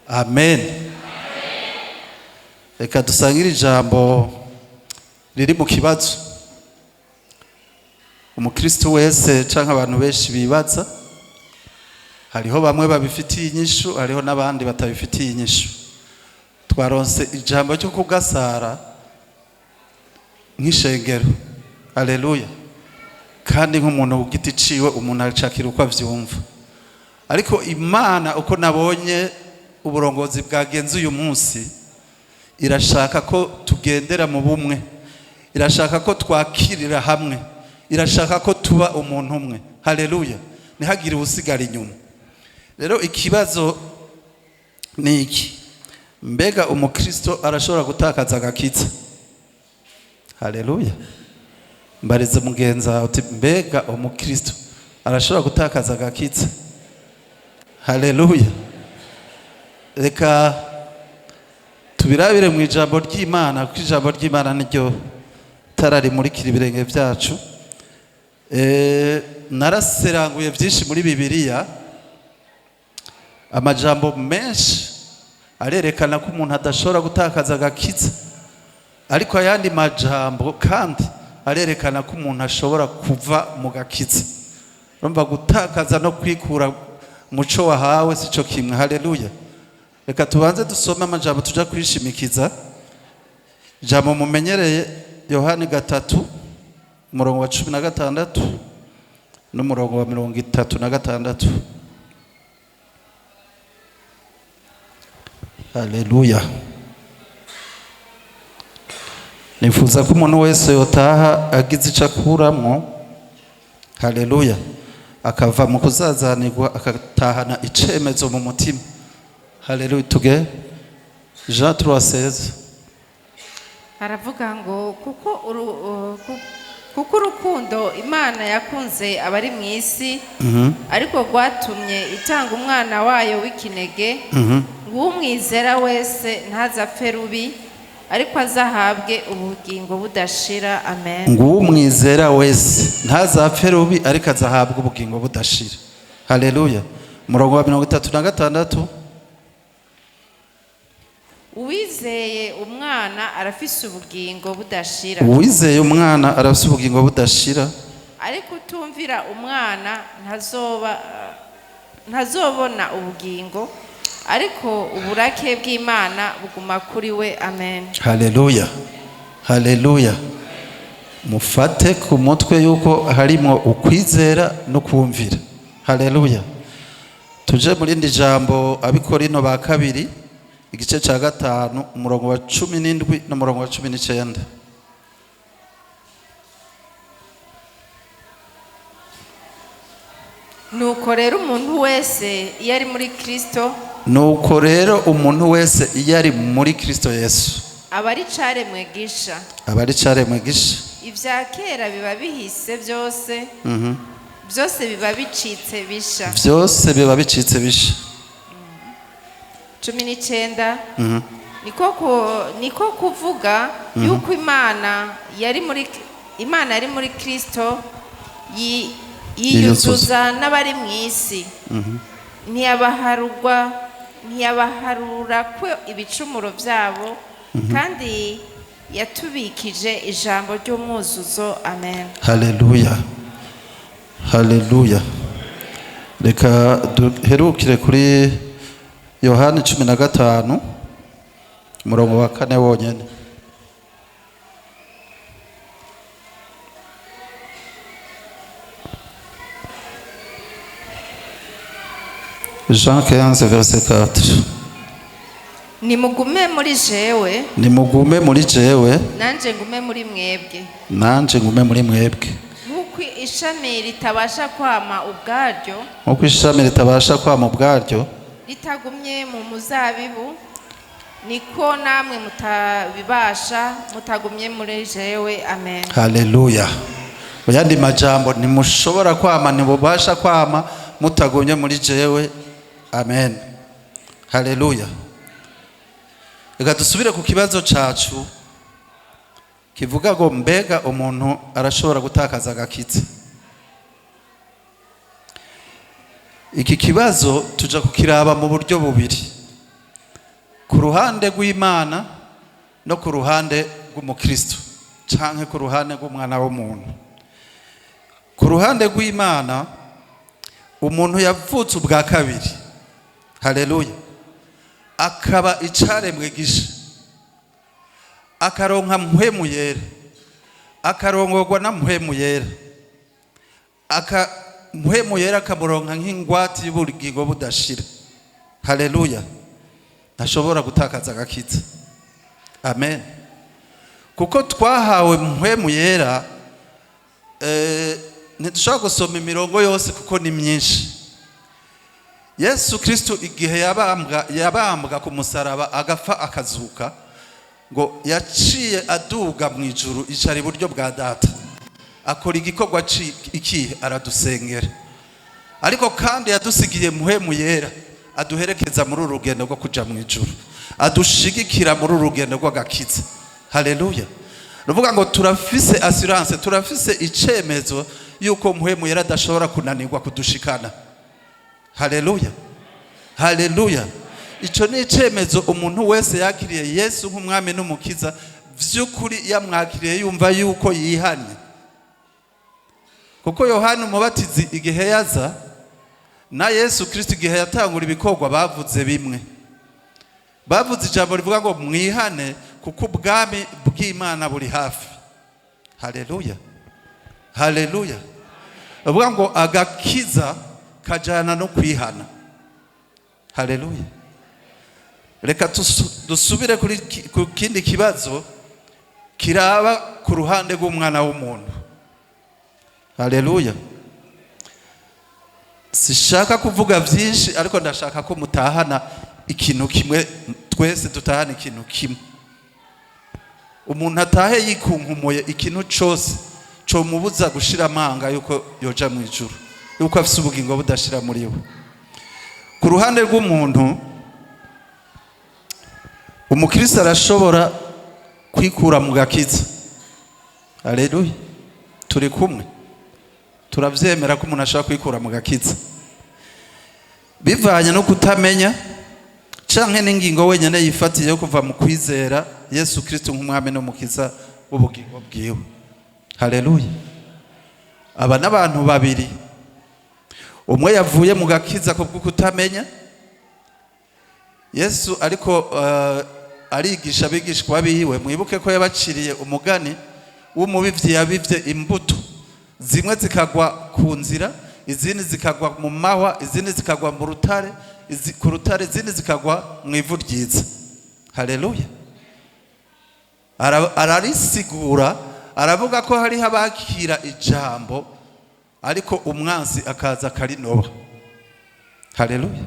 amen. Reka dusangire ijambo riri mu kibazo umukristo wese canke abantu benshi bibaza. Hariho bamwe babifitiye inyishu, hariho n'abandi batabifitiye inyishu. Twaronse ijambo cyo kugasara nk'ishengero. Haleluya. Kandi nk'umuntu ugiti ciwe umuntu acakira uko avyumva. Ariko Imana uko nabonye uburongozi bwagenze uyu munsi, irashaka ko tugendera mu bumwe, irashaka ko twakirira hamwe, irashaka ko tuba umuntu umwe. Haleluya. Ntihagire usigara inyuma. Rero ikibazo ni iki: mbega umukristo arashobora gutakaza agakiza? Haleluya. Mbarize mugenza uti mbega umukristo arashobora gutakaza agakiza? Haleluya. Reka tubirabire mu ijambo ry'Imana, kuko ijambo ry'Imana niryo tara rimurikira ibirenge byacu. Naraseranguye byinshi muri Bibiliya, amajambo menshi arerekana ko umuntu adashobora gutakaza agakiza, ariko ayandi majambo kandi arerekana ko umuntu ashobora kuva mu gakiza. Urumva gutakaza no kwikura muco wahawe sico kimwe. Haleluya. Reka tubanze dusome amajambo tuja kwishimikiza. Ijambo mumenyereye Yohani 3 umurongo wa 16 n'umurongo wa 36. Haleluya. Nifuza ko umuntu wese yotaha agize ico akuramwo. Haleluya. Akava mu kuzazanirwa akatahana icemezo mu mutima. Haleluya. Tuge Jean 3:16 haravuga ngo kuko urukundo Imana yakunze abari mu isi, ariko rwatumye itanga umwana wayo w'ikinege, ng'umwizera wese ntazapfe rubi, ariko azahabwe ubugingo budashira. Amen. Ng'umwizera wese ntazapfe rubi, ariko azahabwe ubugingo budashira. Haleluya. Umurongo wa 36. Uwizeye umwana arafise ubugingo budashira. Uwizeye umwana arafise ubugingo budashira, ariko utumvira umwana ntazobona ubugingo, ariko uburake bw'Imana buguma kuri we. Amen. Haleluya. Haleluya. Mufate ku mutwe yuko harimo ukwizera no kumvira. Haleluya. Tuje muri ndi jambo Abikorino ba kabiri igice ca 5 umurongo wa 17 n'umurongo wa 19. Nuko rero umuntu wese iyo ari muri Kristo, nuko rero umuntu wese iyo ari muri Kristo Yesu abari caremwe gisha. Abari caremwe gisha. Ivya kera biba bihise byose, byose biba bicitse bisha. Byose biba bicitse bisha. 19. Niko kuvuga yuko Imana yari muri Kristo yiyuzuza n'abari mu isi, ntiyabaharura ko ibicumuro byabo, kandi yatubikije ijambo ry'umwuzuzo. Amen. Haleluya. Haleluya. Reka duherukire kuri Yohani 15 umurongo wa 4 wonyene. Jean 15 verset 4. Nimugume muri jewe, nimugume muri jewe, nanje ngume muri mwebwe, nanje ngume muri mwebwe. Nk'uko ishami ritabasha kwama ubwaryo, nk'uko ishami ritabasha kwama ubwaryo, litagumye mu muzabibu, niko namwe mutabibasha mutagumye muri jewe. Amen. Haleluya. Oyandi majambo nimushobora kwama, nibubasha kwama mutagumye muri jewe. Amen. Haleluya. Reka dusubire ku kibazo cacu kivuga ngo mbega umuntu arashobora gutakaza agakiza. Iki kibazo tuja kukiraba mu buryo bubiri. ku ruhande rw'Imana no ku ruhande rw'umukristo canke ku ruhande rw'umwana w'umuntu. Ku ruhande rw'Imana umuntu yavutse ubwa kabiri, haleluya, akaba icaremwe gisha, akaronka mpwemu yera, akarongorwa na mpwemu yera, mpwemu yera akamuronka nk'ingwati y'ubugingo budashira, haleluya, ntashobora gutakaza agakiza. Amen. Kuko twahawe mpwemu yera, ntidushobora gusoma imirongo yose kuko ni myinshi. Yesu Kristo igihe yabambwa ku musaraba agapfa akazuka, ngo yaciye aduga mu ijuru icara iburyo bwa data, akora igikorwa ikihe? Aradusengera. Ariko kandi yadusigiye mpwemu yera aduherekeza muri urugendo rwo kuja mu ijuru, adushigikira muri urugendo rw'agakiza. Haleluya. Nuvuga ngo turafise assurance, turafise icemezo yuko mpwemu yera adashobora kunanirwa kudushikana. Haleluya. Haleluya. Ico ni icemezo umuntu wese yakiriye Yesu nk'umwami n'umukiza, vy'ukuri yamwakiriye yumva yuko yihanye. Kuko Yohana umubatizi igihe yaza na Yesu Kristo igihe yatangura ibikorwa bavuze bimwe. Bavuze ijambo rivuga ngo mwihane kuko ubwami bw'Imana buri hafi. Haleluya. Haleluya. Bavuga ngo agakiza kajana no kwihana. Haleluya. Reka dusubire ku kindi kibazo kiraba ku ruhande rw'umwana w'umuntu. Haleluya. Sishaka kuvuga vyinshi ariko ndashaka ko mutahana ikintu kimwe, twese tutahana ikintu kimwe. Umuntu atahe yikunkumuye ikintu cyose cyo mubuza gushira amanga yuko yoja mu ijuru, yuko afise ubugingo budashira muri we. Ku ruhande rw'umuntu, umukristo arashobora kwikura mu gakiza. Haleluya. Turi kumwe, turavyemera ko umuntu ashobora kwikura mu gakiza bivanye no kutamenya canke n'ingingo wenyene yifatiye yo kuva mu kwizera Yesu Kristo nk'umwami n'umukiza w'ubugingo bwiwe. Haleluya. Aba n'abantu babiri, umwe yavuye mu gakiza kubwo kutamenya. Yesu ariko arigisha abigishwa biwe, mwibuke ko yabaciriye umugani w'umubivyi yabivye imbuto, zimwe zikagwa ku nzira, izindi zikagwa mu mahwa, izindi zikagwa mu rutare, ku rutare izindi zikagwa mu ivu ryiza. Haleluya. Ararisigura, aravuga ko hariho abakira ijambo ariko umwansi akaza akarinoba. Haleluya.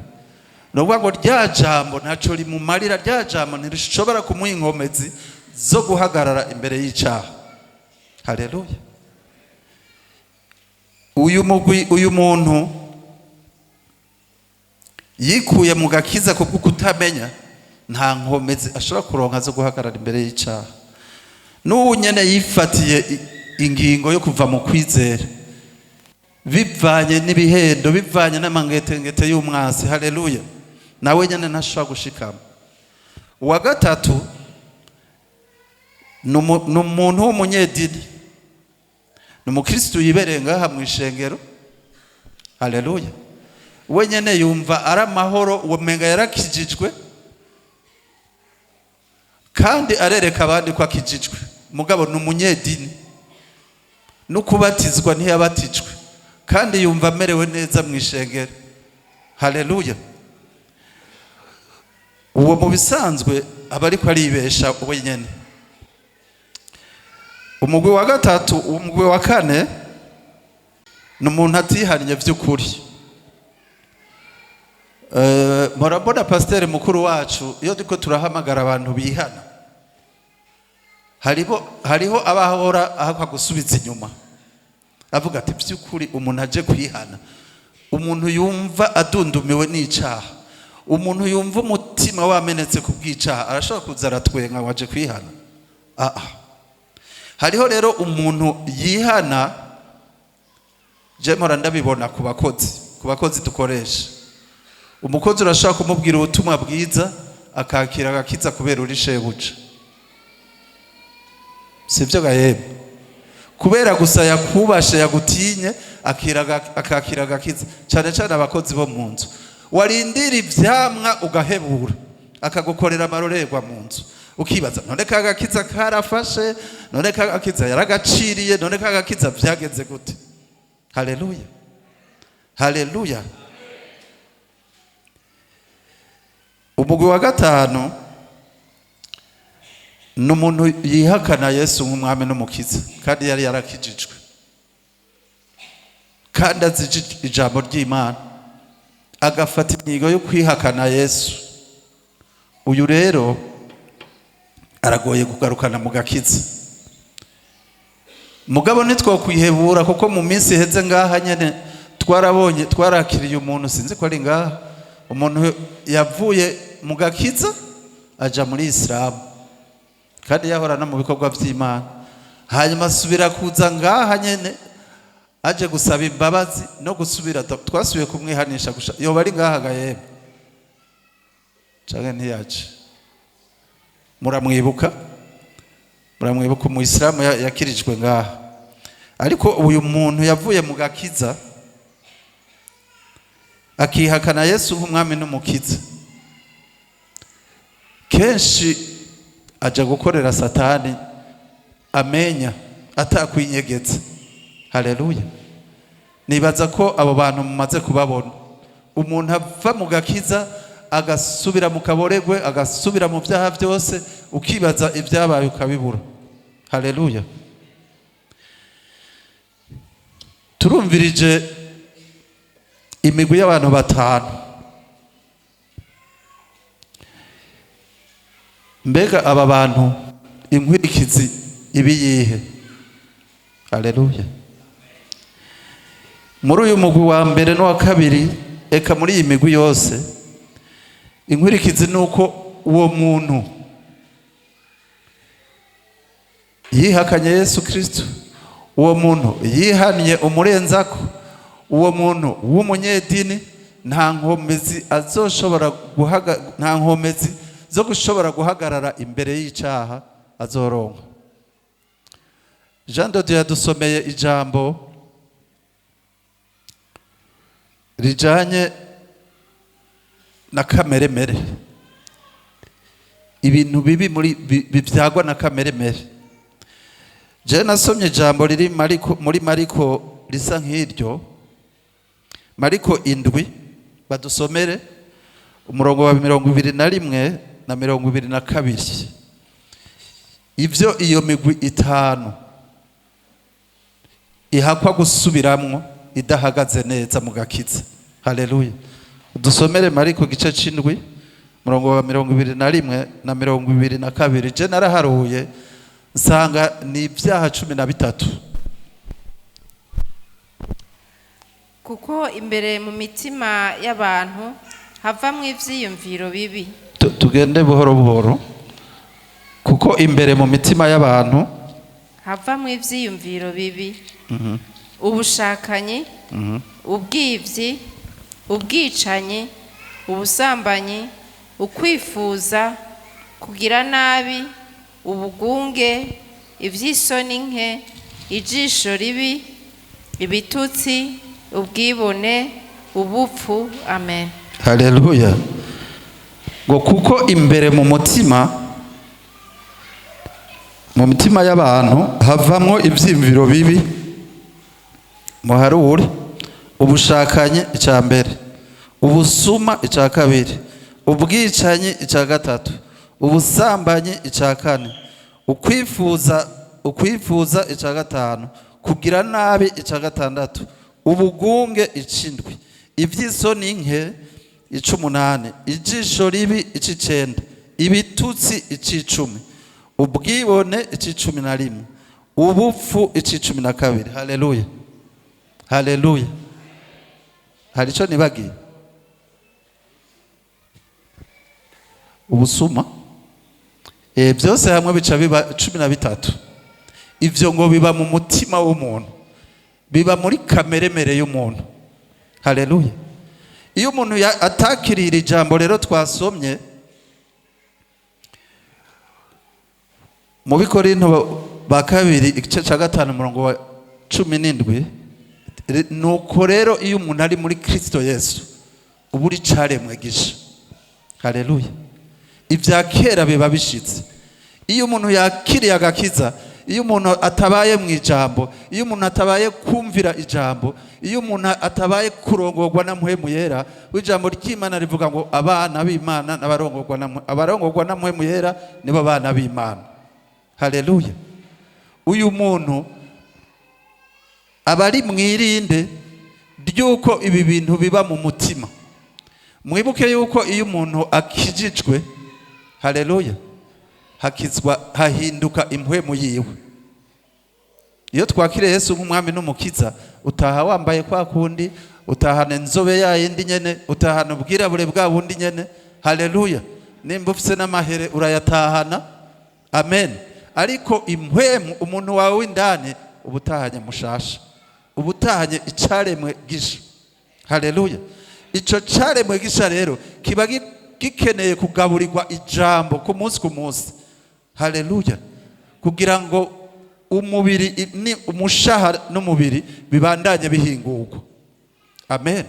Nuvuga ngo rya jambo ntaco rimumarira, rya jambo ntirishobora kumuha inkomezi zo guhagarara imbere y'icaha. Haleluya. Uyu muntu yikuye mu gakiza kubwo kutamenya, nta nkomezi ashobora kuronka zo guhagarara imbere y'icaha. N'ubu nyene yifatiye ingingo yo kuva mu kwizera bivanye n'ibihendo, bivanye n'amangetengete y'umwasi. Haleluya. Nawe nyene ntashobora gushikama. Uwa gatatu ni umuntu w'umunyedini, ni umukristo yibereye ngaha mu ishengero. Haleluya. We nyene yumva ari amahoro, umenga yarakijijwe kandi arereka abandi ko akijijwe. Mugabo ni umunyedini, no kubatizwa ntiyabatijwe kandi yumva amerewe neza mu ishengero. Haleluya. Uwo mu bisanzwe aba ariko aribesha we nyene. Umugwi wa gatatu, umugwi wa kane, ni umuntu atihannye vy'ukuri. Murabona pasiteri mukuru wacu iyo turiko turahamagara abantu bihana, hariho abahora ahakwa gusubiza inyuma, avuga ati vy'ukuri umuntu aje kwihana, umuntu yumva adundumiwe n'icaha, umuntu yumva umutima wamenetse kubw'icaha, arashobora kuza aratwenga waje kwihana. Hariho rero umuntu yihana, je mpora ndabibona ku bakozi dukoresha. Umukozi urashaka kumubwira ubutumwa bwiza akakira agakiza kubera uri shebuja, sivyo gahebe? Kubera gusa yakubashe yagutinye akakira agakiza, cyane cyane abakozi bo mu nzu. Warindira ivyamwa ugahebura, akagukorera amarorerwa mu nzu, ukibaza none kagakiza karafashe, none kagakiza yaragaciriye, none kagakiza vyageze gute? Haleluya, haleluya. Umugwi wa gatanu n'umuntu yihakana Yesu nk'umwami n'umukiza, kandi yari yarakijijwe, kandi azi ijambo ry'Imana, agafata inyigo yo kwihakana Yesu. Uyu rero aragoye kugarukana mu gakiza. Mugabo ntitwokwihebura, kuko mu minsi iheze ngaha nyene twarabonye, twarakiriye umuntu, sinzi ko ari ngaha, umuntu yavuye mu gakiza aja muri Islam, kandi yahora no mu bikorwa by'Imana, hanyuma asubira kuza ngaha nyene aje gusaba imbabazi no gusubira, twasubiye kumwihanisha gusha. Yoba ari ngaha gahebe canke ntiyaje? Muramwibuka mu Islam yakirijwe ngaha. Ariko uyu muntu yavuye mu gakiza akihakana Yesu nk'umwami n'umukiza, kenshi aja gukorera Satani amenya atakwinyegeza. Haleluya. Nibaza ko abo bantu mumaze kubabona, umuntu ava mu gakiza agasubira mu kaboregwe, agasubira mu byaha byose, ukibaza ibyabaye ukabibura. Haleluya. Turumvirije imigwi y'abantu batanu. Mbega aba bantu inkwirikizi ibiyihe? Haleluya. Muri uyu mugwi wa mbere n'uwa kabiri, eka muri iyi migwi yose, inkwirikizi nuko uwo muntu yihakanye Yesu Kristo, uwo muntu yihaniye umurenzako, uwo muntu w'umunyedini, nta nkomezi zo gushobora guhagarara imbere y'icyaha azoronka. Jean de Dieu yadusomeye ijambo rijanye na kameremere, ibintu bibi bibyagwa na kameremere. Je nasomye ijambo riri muri Mariko risa nk'iryo, Mariko 7, badusomere umurongo wa 21 na 22. Ivyo iyo migwi itanu ihakwa gusubiramwo idahagaze neza mu gakiza. Haleluya. Dusomere Mariko gice c'indwi umurongo wa 21 na 22. Je naraharuye nsanga ni ibyaha 13. Kuko imbere mu mitima y'abantu havamwe ivyiyumviro bibi. Tugende buhoro buhoro. Kuko imbere mu mitima y'abantu havamwe ivyiyumviro bibi, ubushakanyi, ubwivyi, ubwicanyi, ubusambanyi, ukwifuza, kugira nabi, ubugunge, ivy'isoni nke, ijisho ribi, ibitutsi, ubwibone, ubupfu. Amen. Haleluya. Ngo kuko imbere mu mitima y'abantu havamwo ivyiyumviro bibi, muharure: ubushakanyi icya mbere, ubusuma icya kabiri, ubwicanyi icya gatatu, ubusambanyi icya kane, ukwifuza icya gatanu, kugira nabi icya gatandatu, ubugunge icindwi, ivy'isoni nke 18, ijisho ribi 9, ibitutsi 10, ubwibone 11, ubupfu 12. Haleluya. Haleluya. Hari ico nibagiye? Ubusuma byose hamwe bica biba 13. Ivyo ngo biba mu mutima w'umuntu, biba muri kameremere y'umuntu. Haleluya. Iyo umuntu atakirira ijambo rero twasomye, mu Bikorinto ba kabiri igice cya 5 umurongo wa 17 nuko rero iyo umuntu ari muri Kristo Yesu ubu uri caremwe gisha. Haleluya. Ibya kera biba bishitse. Iyo umuntu yakiriye agakiza, iyo umuntu atabaye mu ijambo, iyo umuntu atabaye kumvira ijambo, iyo umuntu atabaye kurongorwa na mpwemu yera, ijambo ry'Imana rivuga ngo abana b'Imana abarongorwa na mpwemu yera nibo bana b'Imana. Haleluya. Uyu muntu abari mwirinde ryuko ibi bintu biba mu mutima. Mwibuke yuko iyo umuntu akijijwe, haleluya, hahinduka impwemu yiwe. Iyo twakire Yesu nk'umwami n'umukiza, utaha wambaye kwa kundi, utahana inzobe ya yindi nyene, utahana ubwirabure bwa bundi nyene. Haleluya. Nimba ufise n'amahere urayatahana. Amen. Ariko impwemu umuntu wawe w'indani ubutahanye mushasha, ubutahanye icaremwe gisha. Haleluya. Ico caremwe gisha rero kiba gikeneye kugaburirwa ijambo ku munsi ku munsi. Haleluya. Kugira ngo umubiri ni umushaha n'umubiri bibandanye bihingurwa. Amen.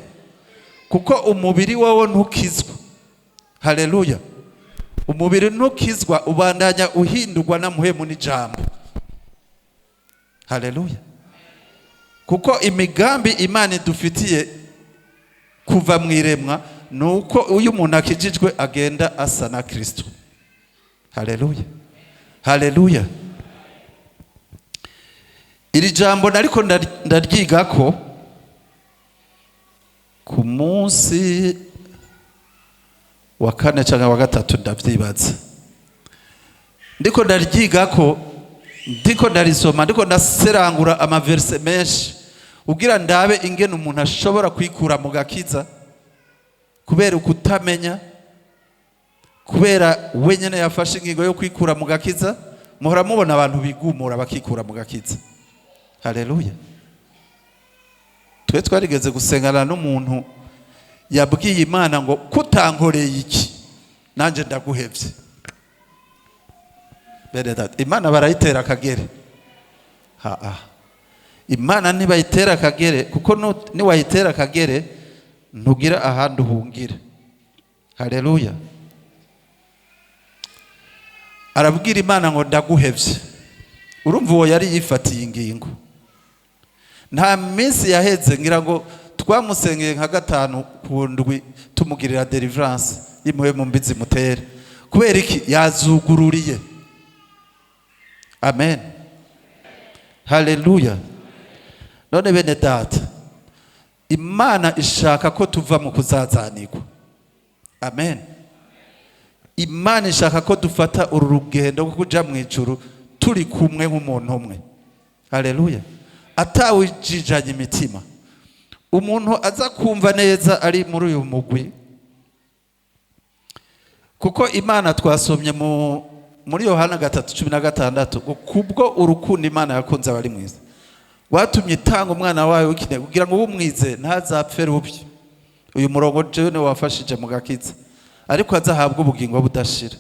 Kuko umubiri wowe ntukizwa. Haleluya. Umubiri ntukizwa, ubandanya uhindurwa na mpwemu n'ijambo. Haleluya. Kuko imigambi Imana idufitiye kuva mwiremwa nuko uyu muntu akijijwe agenda asa na Kristo. Haleluya. Haleluya. Iri jambo nariko ndaryigako ku munsi wa 4 cyangwa wa 3 ndavyibaza. Ndiko ndaryigako, ndiko ndarisoma, ndiko ndaserangura amaverse menshi ugira ndabe ingene umuntu ashobora kwikura mu gakiza kubera ukutamenya, kubera wenyene yafashe ingingo yo kwikura mu gakiza. Muhora mubona abantu bigumura bakikura mu gakiza. Haleluya. Twe twarigeze gusengana n'umuntu yabwiye Imana ngo kutankoreye iki nanje ndaguhevye. Bere that Imana barayitera akagere. Imana ntibayitera akagere, kuko niwayitera akagere ntugira ahandi uhungira. Haleluya. Arabwira Imana ngo ndaguhevye. Urumva uwo yari yifatiye ingingo. Nta minsi yaheze ngira ngo twamusengeye nka 5 kundwi tumugirira deliverance yimuwe mu mbizi mutere. Kubera iki? Yazugururiye. Amen. Haleluya. None bene data, Imana ishaka ko tuva mu kuzazanirwa. Amen. Imana ishaka ko dufata uru rugendo rwo kuja mu ijuru turi kumwe nk'umuntu umwe. Haleluya. Atawijijanye imitima. Umuntu aza kumva neza ari muri uyu mugwi, kuko Imana twasomye muri Yohana 3:16 kubwo urukundo Imana yakunze abari mwiza watumye itanga umwana wawe w'ikinege kugira ngo umwize ntazapfe rubi. Uyu murongo jewe ne wafashije mu gakiza, ariko azahabwa ubugingo budashira.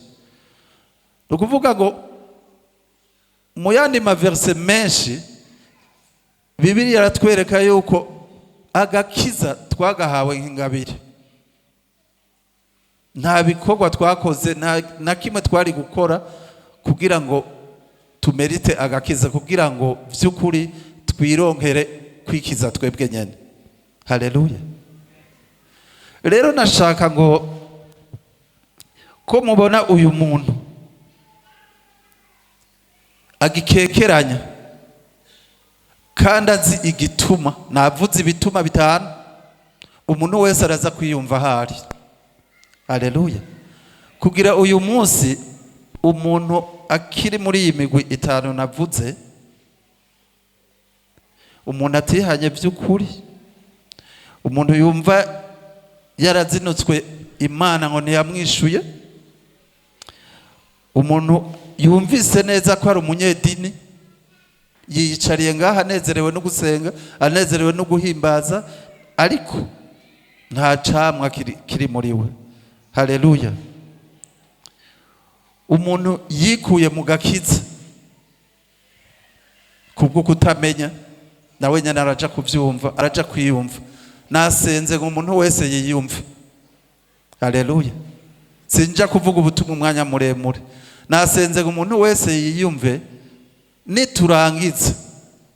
Ukuvuga ngo mu yandi maverse menshi Bibiliya yaratwereka yuko agakiza twagahawe nk'ingabire. Nta bikorwa twakoze, na kimwe twari gukora kugira ngo tumerite agakiza, kugira ngo vy'ukuri twironkere kwikiza twebwe nyene. Haleluya. Rero nashaka ngo ko mubona uyu muntu agikekeranya kandi azi igituma, navuze ibituma 5, umuntu wese araza kwiyumva hari. Haleluya. Kugira uyu munsi umuntu akiri muri iyi migwi 5 navuze, umuntu atihanye by'ukuri, umuntu yumva yarazinutswe Imana ngo ntiyamwishuye, umuntu yumvise neza ko ari umunyedini, yiyicariye ngaha anezerewe no gusenga, anezerewe no guhimbaza, ariko nta camwa kiri muri we. Haleluya. Umuntu yikuye mu gakiza kubwo kutamenya nawe nyine araja kuvyumva, araja kwiyumva. Nasenze ngo umuntu wese yiyumve. Haleluya. Sinja kuvuga ubutumwa umwanya muremure. Nasenze ngo umuntu wese yiyumve, niturangiza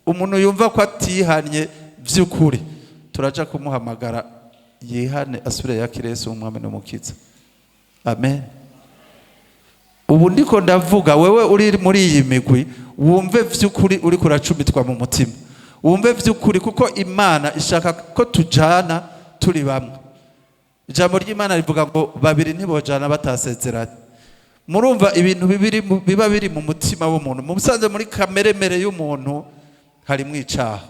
umuntu yumva ko atihanye vy'ukuri, turaja kumuhamagara yihane asubire yakire Yesu umwami n'umukiza. Amen. Ubu ndiko ndavuga wewe uri muri iyi migwi, wumve vy'ukuri uri kuracumitwa mu mutima. Wumve vy'ukuri kuko Imana ishaka ko tujana turi bamwe. Ijambo ry'Imana rivuga ngo babiri ntibojana batasezeranye. Murumva ibintu biba biri mu mutima w'umuntu. Mubusanze muri kameremere y'umuntu harimo icaha.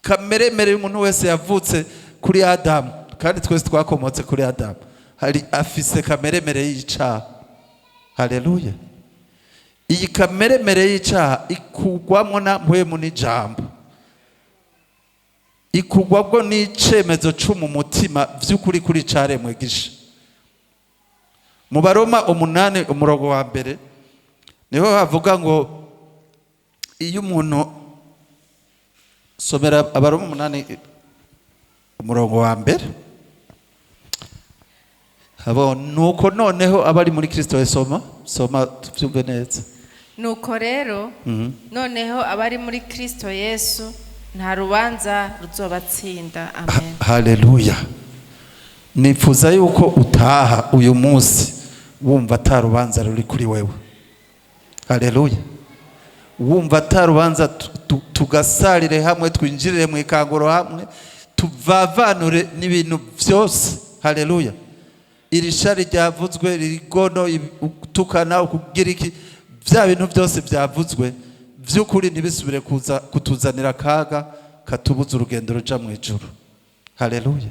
Kameremere y'umuntu wese yavutse kuri Adamu, kandi twese twakomotse kuri Adamu, hari afise kameremere y'icaha. Haleluya. Iyi kameremere y'icaha ikugwamwo na mpwemu n'ijambo, ikugwabwo n'icemezo c'umu mutima vy'ukuri kuri caremwe gisha. Mu Baroma 8 umurongo wa mbere niho havuga ngo iyo umuntu, somera Abaroma 8 umurongo wa mbere, habo nuko noneho abari muri Kristo soma tuvyumve neza. Nuko rero noneho abari muri Kristo Yesu nta rubanza ruzobatsinda. Amen. Haleluya. Nifuza yuko utaha uyu munsi wumva atarubanza ruri kuri wewe. Haleluya. Wumva atarubanza, tugasarire hamwe, twinjirire mu ikanguro hamwe, tuvavanure n'ibintu byose. Haleluya. Iri shari ryavuzwe, rigono, utukana, ukugira iki, bya bintu byose byavuzwe vy'ukuri ntibisubire kuza kutuzanira akaga katubuza urugendo ruja mu ijuru. Haleluya.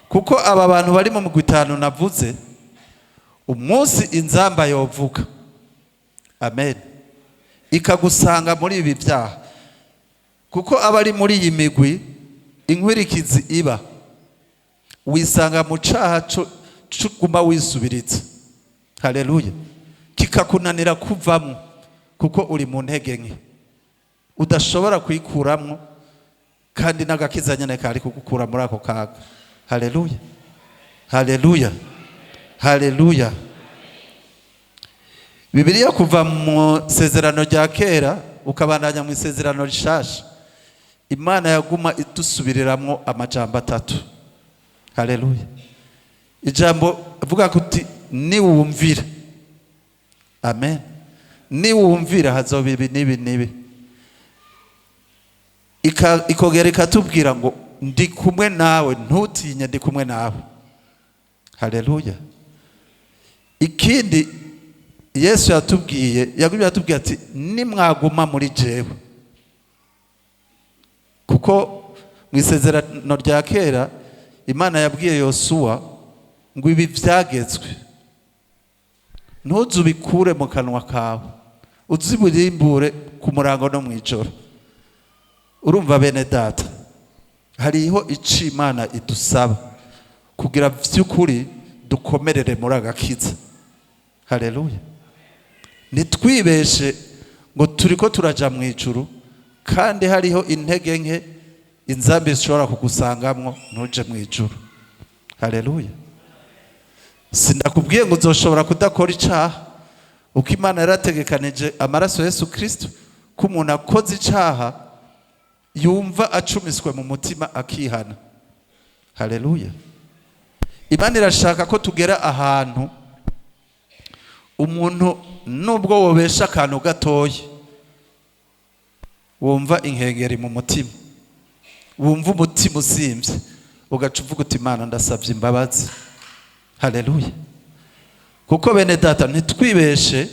Kuko aba bantu bari mu mugwi 5 navuze, umunsi inzamba yovuga, amen, ikagusanga muri ibi byaha, kuko abari muri iyi migwi inkwirikizi iba wisanga mu caha cuguma wisubiriza. Haleluya. Kikakunanira kuvamwo kuko uri mu ntege nke, udashobora kwikuramwo, kandi n'agakiza nyene kari kugukura muri ako kaga. Haleluya. Haleluya. Haleluya. Bibiliya kuva mu sezerano rya kera ukabandanya mu isezerano rishasha, Imana yaguma idusubiriramwo amajambo 3. Haleluya. Ijambo avuga kuti niwumvira, amen, niwumvira hazoba ibi nibi. Ikogera ikatubwira ngo ndi kumwe nawe, ntutinye, ndi kumwe nawe. Haleluya. Ikindi Yesu yatubwiye ati nimwaguma muri jewe, kuko mu isezerano rya kera Imana yabwiye Yosuwa ngo ibi vyagezwe ntuzubikure mu kanwa kawe, uziburimbure ku murango no mwijoro. Urumva bene data, hariho ico Imana idusaba kugira vy'ukuri dukomerere muri agakiza. Haleluya. Nitwibeshe ngo turiko turaja mu ijuru kandi hariho intege nke inzambi zishobora kugusangamwo ntuje mu ijuru. Haleluya. Sindakubwiye ngo uzoshobora kudakora icaha, uko Imana yarategekanije amaraso Yesu Kristo ko umuntu akoze icaha yumva acumiswe mu mutima akihana. Haleluya. Imana irashaka ko tugera ahantu umuntu nubwo wobesha akantu gatoya wumva inkengeri mu mutima, wumva umutima usimvye, ugaca uvuga uti Imana ndasavye imbabazi. Haleluya. Kuko bene data ntitwibeshe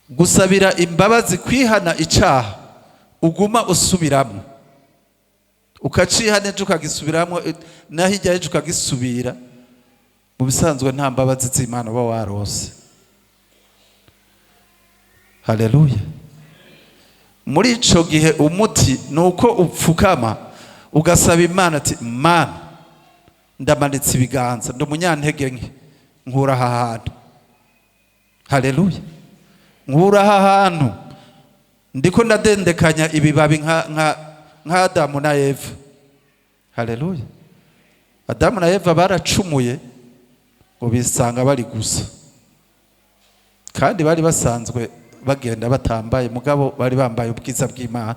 gusabira imbabazi, kwihana icaha uguma usubiramo, ukacihana ejo ukagisubiramo, naho ijya ejo ukagisubira, mu bisanzwe nta mbabazi z'Imana uba warose. Haleluya. Muri ico gihe umuti nuko upfukama ugasaba Imana ati Mana ndamanitse ibiganza, ndi umunyantege nke, nkura aha hantu. Haleluya. Nkura aha hantu ndiko ndadendekanya ibibabi nka Adamu na Eva. Haleluya. Adamu na Eva baracumuye ngo bisanga bari gusa, kandi bari basanzwe bagenda batambaye, mugabo bari bambaye ubwiza bw'Imana.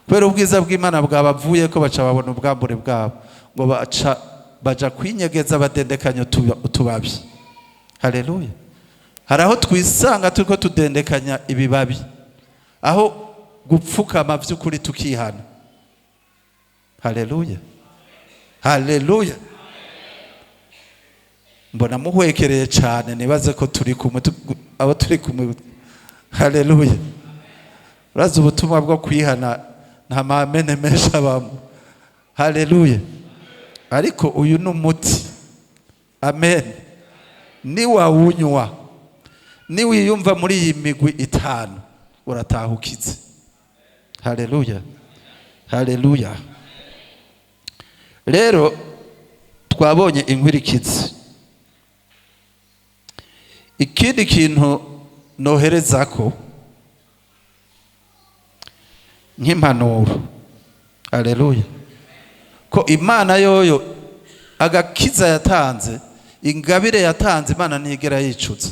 Kubera ubwiza bw'Imana bwabavuye ko baca babona ubwambure bwabo, ngo baja kwinyegeza badendekanya utubabi. Haleluya. Hari aho twisanga turiko tudendekanya ibibabi, aho gupfukama vy'ukuri tukihana. Haleluya. Haleluya. Mbona muhwekereye cyane, nibaze ko turi kumwe, abo turi kumwe. Haleluya. Urazi ubutumwa bwo kwihana nta mamene menshi abamo. Haleluya. Ariko uyu ni umuti. Amen. Ni wawunywa, ni wiyumva muri iyi migwi itanu, uratahukize. Haleluya. Haleluya. Rero twabonye inkwirikizi. Ikindi kintu nohereza ko nk'impanuro. Haleluya. Ko Imana yoyo agakiza yatanze, ingabire yatanze, Imana ntigera yicuza.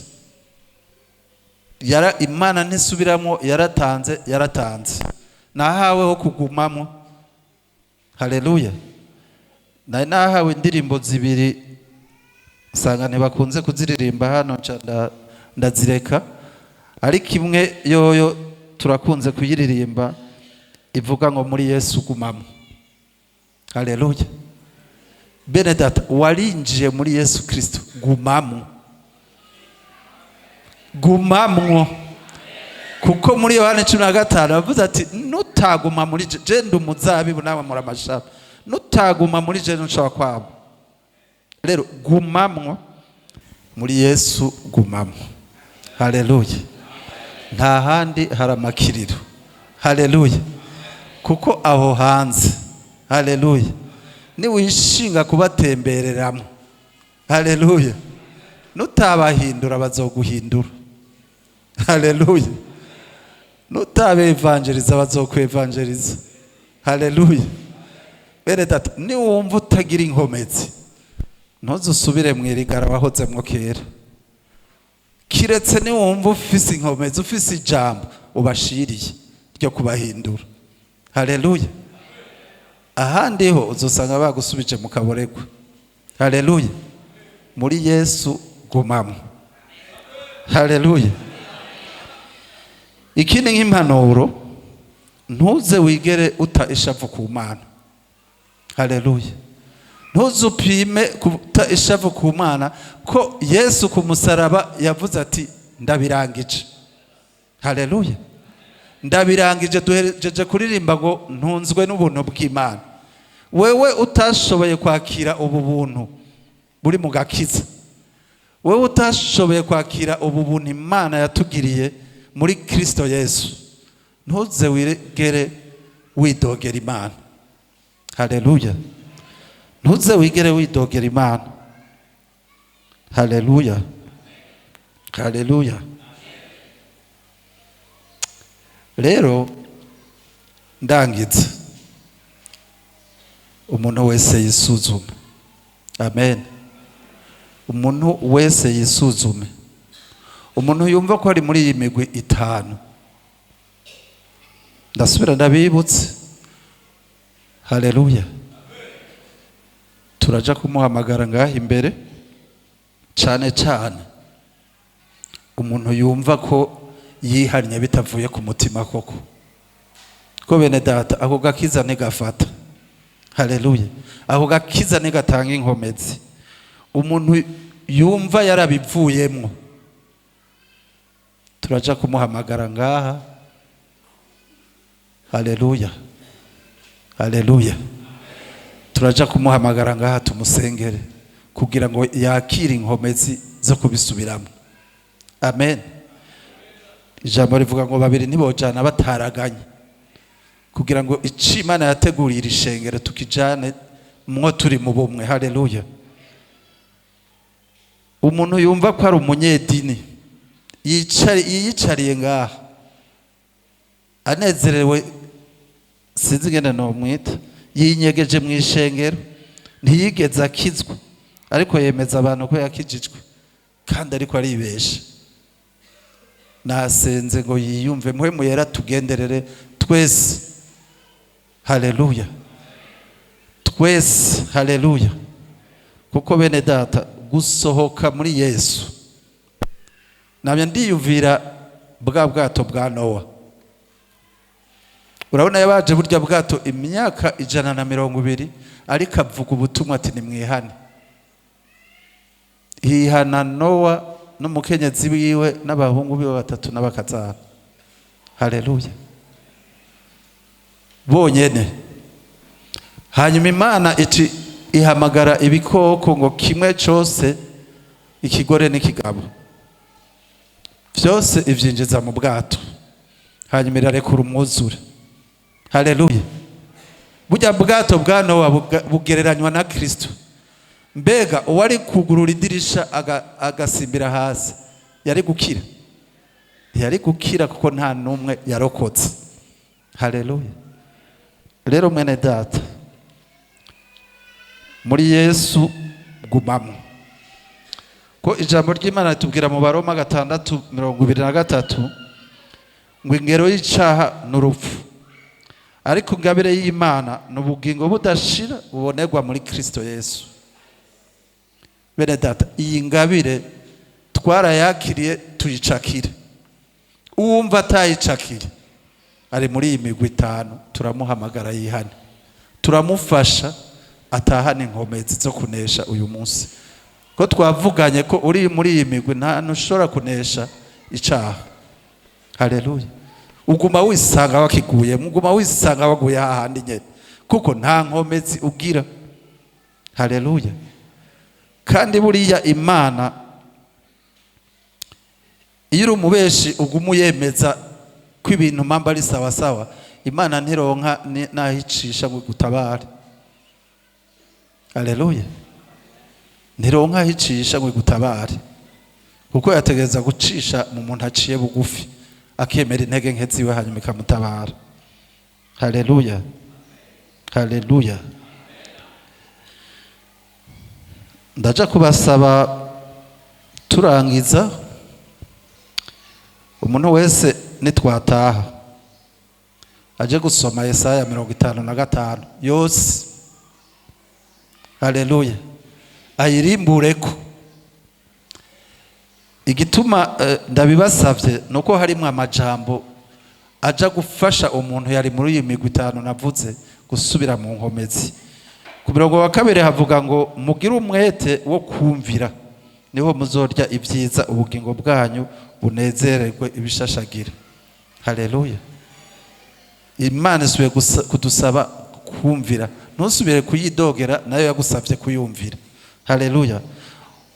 Imana ntisubiramo, yaratanze. Nahaweho kugumamo. Haleluya. Nahawe indirimbo zibiri, usanga ntibakunze kuziririmba hano, ndazireka. Ariko imwe yoyo turakunze kuyiririmba, ivuga ngo muri Yesu gumamo. Haleluya. Bene data, warinjiye muri Yesu Kristo, gumamo. Gumamwo. Kuko muri Yohana 15 avuze ati nutaguma muri je ndi umuzabibu nawe muri amashami, nutaguma muri je nshobora kwabo. Rero gumamwo muri Yesu, gumamwo. Haleluya. Nta handi haramakiriro. Haleluya. Kuko aho hanze, haleluya, ni wishinga kubatembereramo. Haleluya. Nutabahindura bazoguhindura. Haleluya. Nutabe evangelisa bazokwevangelisa. Haleluya. Bene data, ni wumva utagira inkomezi, ntuzusubire mwirigara wahozemwo kera. Kiretse ni wumva ufise inkomezi, ufise ijambo ubashiriye ryo kubahindura. Haleluya. Ahandi ho uzosanga bagusubije mu kaboregwa. Haleluya. Muri Yesu gumamo. Haleluya. Ikindi nk'impanuro, ntuze wigere uta ishavu ku Mana. Haleluya. Ntuzupime kuta ishavu ku Mana, ko Yesu ku musaraba yavuze ati ndabirangije. Haleluya. Ndabirangije. Duhejeje kuririmba ngo ntunzwe n'ubuntu bw'Imana. Wewe utashoboye kwakira ubu buntu buri mu gakiza, wewe utashoboye kwakira ubu buntu Imana yatugiriye muri Kristo Yesu, ntuze wigere widogera Imana. Haleluya. Ntuze wigere widogera Imana. Haleluya. Haleluya. Rero ndangiza, umuntu wese yisuzume. Amen. Umuntu wese yisuzume. Umuntu yumva ko ari muri iyi migwi itanu, ndasubira ndabibutse. Haleluya. Turaja kumuhamagara ngaho imbere, cyane cyane umuntu yumva ko yihannye bitavuye ku mutima koko. Ko bene data, ako gakiza ntigafata. Haleluya. Ako gakiza ntigatanga inkomezi. Umuntu yumva yarabivuyemo, turaja kumuhamagara ngaha. Haleluya. Haleluya. Turaja kumuhamagara ngaha tumusengere kugira ngo yakire inkomezi zo kubisubiramo. Amen. Ijambo rivuga ngo babiri nibojana bataraganye, kugira ngo Imana yategurira ishengero tukijane mwo turi mu bumwe. Haleluya. Umuntu yumva ko ari umunyedini, yiyicariye ngaha, anezerewe sinzi ingene nomwita yinyegeje mu ishengero ntiyigeze akizwa ariko yemeza abantu ko yakijijwe kandi ariko aribesha nasenze ngo yiyumve muhemu yera tugenderere twese haleluya twese haleluya kuko bene data gusohoka muri Yesu namye ndiyumvira bwa bwato bwa Nowa urabona yabaje burya bwato imyaka 120 ariko avuga ubutumwa ati ni mwihane hihana Nowa n'umukenyezi wiwe n'abahungu biwe batatu n'abakazana haleluya bonyene hanyuma Imana iti ihamagara ibikoko ngo kimwe cyose ikigore n'ikigabo byose ivyinjiza mu bwato hanyuma irarekura umwuzure haleluya burya bwato bwa Nowa bugereranywa na Kristo mbega uwari kugurura idirisha agasimbira hasi yari gukira yari gukira kuko nta numwe yarokotse haleluya rero mwene data muri Yesu gumamo ko ijambo ry'Imana ritubwira mu Baroma 6:23 ngo ingero y'icaha n'urupfu ariko ingabire y'Imana n'ubugingo budashira bubonerwa muri Kristo Yesu bene data iyi ngabire twarayakiriye tuyicakire uwumva atayicakire ari muri iyi migwi 5 turamuhamagara yihane turamufasha atahana inkomezi zo kunesha uyu munsi ko twavuganye ko uri muri iyi migwi nta nushobora kunesha icaha haleluya uguma wisanga wakiguye muguma wisanga waguye hahandi nyene kuko nta nkomezi ugira haleluya kandi buriya Imana iyo umubeshi ugumuyemeza ko ibintu mamba ari sawa sawa Imana ntironka nahicisha ngo gutabare haleluya ntironka hicisha ngo gutabare kuko yategereza gucisha mu muntu aciye bugufi akemera intege nke ziwe hanyuma ikamutabara haleluya haleluya ndaja kubasaba turangiza umuntu wese nitwataha aje gusoma Yesaya 55 yose haleluya ayirimbureko igituma ndabibasavye nuko harimo amajambo aja gufasha umuntu yari muri iyi migwi 5 navuze gusubira mu nkomezi ku mirongo wa kabiri havuga ngo mugire umwete wo kumvira niho muzorya ibyiza ubugingo bwanyu bunezererwe ibishashagira haleluya Imana isubiye kudusaba kumvira ntusubire kuyidogera nayo yagusabye kuyumvira haleluya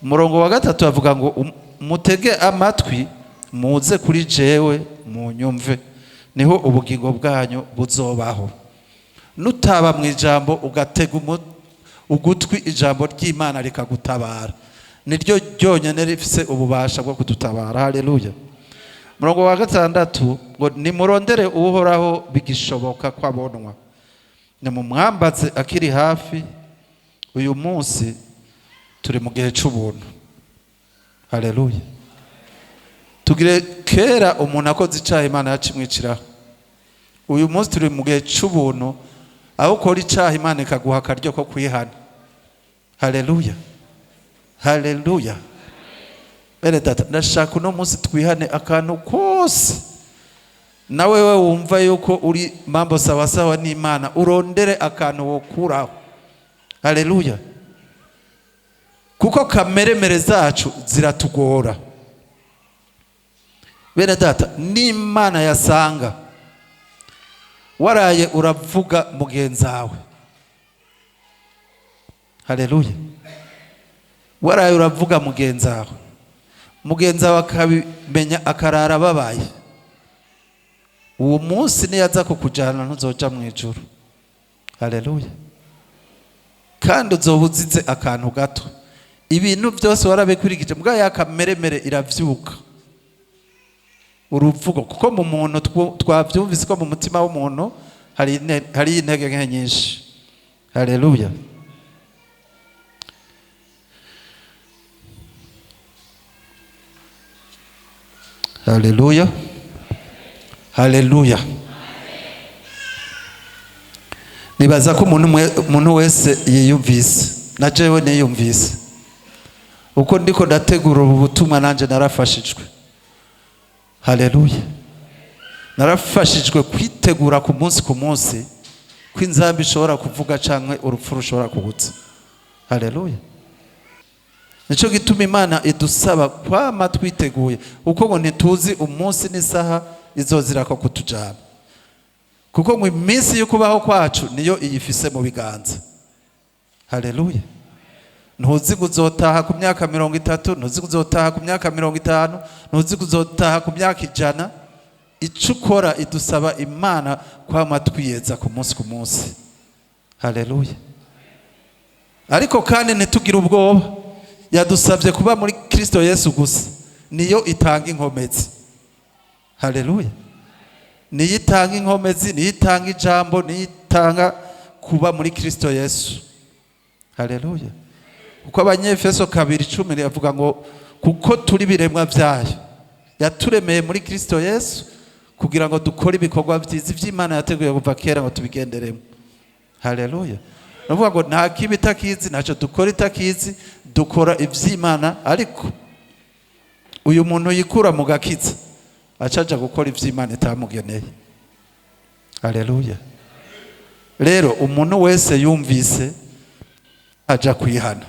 umurongo wa 3 avuga ngo mutege amatwi muze kuri jewe mu nyumve niho ubugingo bwanyu buzobaho nutaba mu ijambo ugatega ugutwi ijambo ry'Imana rikagutabara niryo ryonyene rifise ububasha bwo kudutabara haleluya umurongo wa 6 ngo nimurondere uhoraho bigishoboka kwabonwa nimumwambaze akiri hafi uyu munsi turi mu gihe c'ubuntu haleluya tugire kera umuntu akoze icaha Imana yacimwiciraho uyu munsi turi mu gihe c'ubuntu aho ukora icaha Imana ikaguha akaryo ko kwihana haleluya haleluya bene data ndashaka uno munsi twihane akantu kose nawe we wumva yuko uri mambo sawa sawa n'Imana urondere akantu wokuraho haleluya kuko kameremere zacu ziratugora bene data n'Imana yasanga waraye uravuga mugenzawe haleluya waraye uravuga mugenzawe akabimenya akarara babaye uwo munsi niyaza kukujana ntuzoja mu ijuru haleluya kandi uzobuzize akantu gato ibintu byose warabikurikije mbwa yakameremere iravyuka uruvugo kuko mu muntu twavyumvise ko mu mutima w'umuntu hari intege nke nyinshi. Haleluya. Haleluya. Haleluya. Nibaza ko umuntu wese yiyumvise, na jewe niyumvise uko ndiko ndategura ubutumwa nanje narafashijwe. Haleluya. Narafashijwe kwitegura ku munsi ko inzambi ishobora kuvuga canke urupfu rushobora kubuza. Haleluya. Nico gituma Imana idusaba kwama twiteguye uko ngo ntituzi umunsi n'isaha izozira ko kutujana, kuko ngo iminsi yo kubaho kwacu niyo iyifise mu biganza. Haleluya. Ntuzi kuzotaha ku myaka 30, ntuzi kuzotaha ku myaka 50, ntuzi kuzotaha ku myaka 100. Ico ukora idusaba Imana kwama twiyeza ku munsi. Haleluya. Ariko kandi ntitugire ubwoba, yadusabye kuba muri Kristo Yesu gusa, niyo itanga inkomezi. Haleluya. Niyo itanga inkomezi, niyo itanga ijambo, niyo itanga kuba muri Kristo Yesu. Haleluya. Kuko Abanyefeso 2:10 yavuga ngo kuko turi biremwa vyayo, yaturemeye muri Kristo Yesu kugira ngo dukore ibikorwa byiza vy'Imana yateguye kuva kera ngo tubigenderemo. Haleluya. Navuga ngo nta kibi takizi, naco dukora itakizi, dukora ivy'Imana. Ariko uyu muntu yikura mu gakiza acaja gukora ivy'Imana itamugeneye. Haleluya. Rero umuntu wese yumvise aja kwihana.